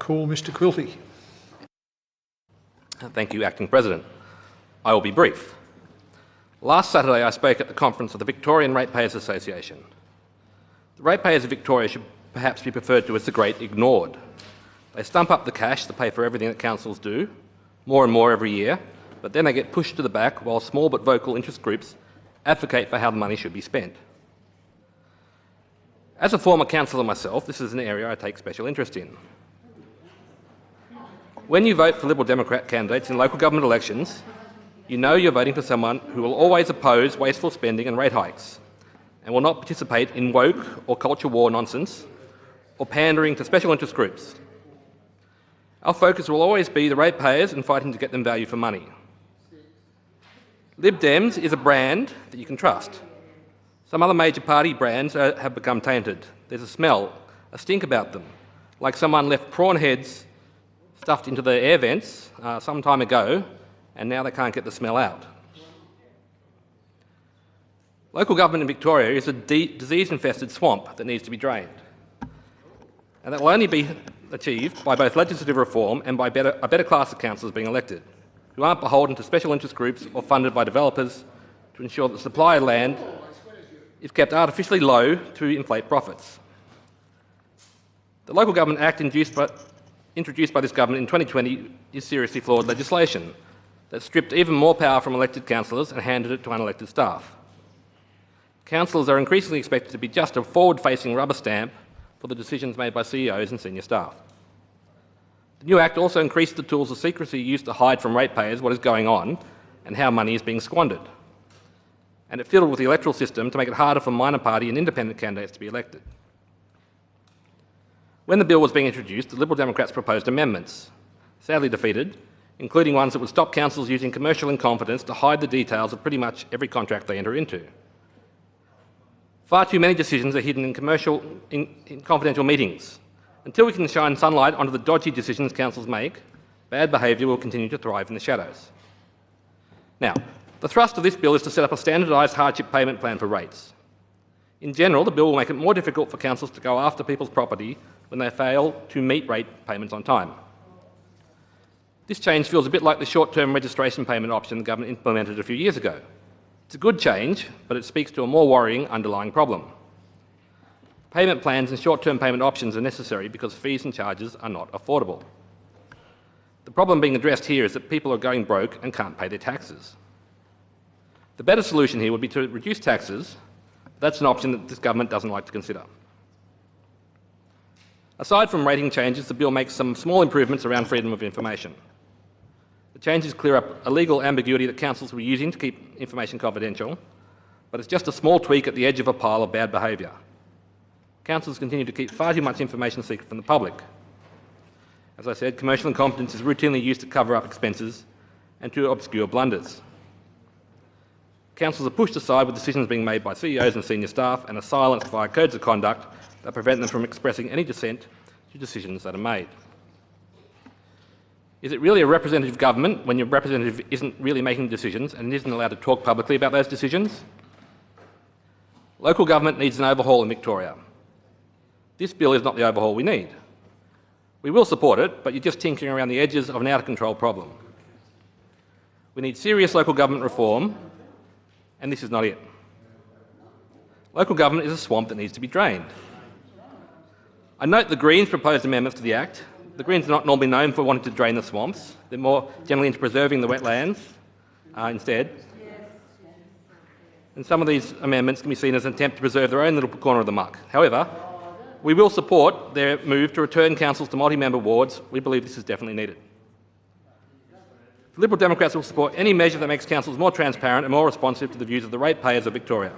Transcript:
call Mr Quilty. Thank you, Acting President. I will be brief. Last Saturday I spoke at the conference of the Victorian Ratepayers Association. The ratepayers of Victoria should perhaps be referred to as the great ignored. They stump up the cash to pay for everything that councils do, more and more every year, but then they get pushed to the back while small but vocal interest groups advocate for how the money should be spent. As a former councillor myself, this is an area I take special interest in. When you vote for Liberal Democrat candidates in local government elections, you know you're voting for someone who will always oppose wasteful spending and rate hikes and will not participate in woke or culture war nonsense or pandering to special interest groups. Our focus will always be the ratepayers and fighting to get them value for money. Lib Dems is a brand that you can trust. Some other major party brands have become tainted. There's a smell, a stink about them, like someone left prawn heads stuffed into the air vents some time ago, and now they can't get the smell out. Local government in Victoria is a disease-infested swamp that needs to be drained. And that will only be achieved by both legislative reform and by a better class of councillors being elected, who aren't beholden to special interest groups or funded by developers to ensure that the supply of land is kept artificially low to inflate profits. The Local Government Act introduced by this government in 2020 is seriously flawed legislation that stripped even more power from elected councillors and handed it to unelected staff. Councillors are increasingly expected to be just a forward-facing rubber stamp for the decisions made by CEOs and senior staff. The new Act also increased the tools of secrecy used to hide from ratepayers what is going on and how money is being squandered. And it fiddled with the electoral system to make it harder for minor party and independent candidates to be elected. When the bill was being introduced, the Liberal Democrats proposed amendments, sadly defeated, including ones that would stop councils using commercial incompetence to hide the details of pretty much every contract they enter into. Far too many decisions are hidden in confidential meetings. Until we can shine sunlight onto the dodgy decisions councils make, bad behaviour will continue to thrive in the shadows. Now, the thrust of this bill is to set up a standardised hardship payment plan for rates. In general, the bill will make it more difficult for councils to go after people's property when they fail to meet rate payments on time. This change feels a bit like the short-term registration payment option the government implemented a few years ago. It's a good change, but it speaks to a more worrying underlying problem. Payment plans and short-term payment options are necessary because fees and charges are not affordable. The problem being addressed here is that people are going broke and can't pay their taxes. The better solution here would be to reduce taxes. That's an option that this government doesn't like to consider. Aside from rating changes, the bill makes some small improvements around freedom of information. The changes clear up a legal ambiguity that councils were using to keep information confidential, but it's just a small tweak at the edge of a pile of bad behaviour. Councils continue to keep far too much information secret from the public. As I said, commercial incompetence is routinely used to cover up expenses and to obscure blunders. Councils are pushed aside with decisions being made by CEOs and senior staff and are silenced via codes of conduct that prevent them from expressing any dissent to decisions that are made. Is it really a representative government when your representative isn't really making decisions and isn't allowed to talk publicly about those decisions? Local government needs an overhaul in Victoria. This bill is not the overhaul we need. We will support it, but you're just tinkering around the edges of an out-of-control problem. We need serious local government reform, and this is not it. Local government is a swamp that needs to be drained. I note the Greens proposed amendments to the Act. The Greens are not normally known for wanting to drain the swamps. They're more generally into preserving the wetlands instead. And some of these amendments can be seen as an attempt to preserve their own little corner of the muck. However, we will support their move to return councils to multi-member wards. We believe this is definitely needed. The Liberal Democrats will support any measure that makes councils more transparent and more responsive to the views of the ratepayers of Victoria.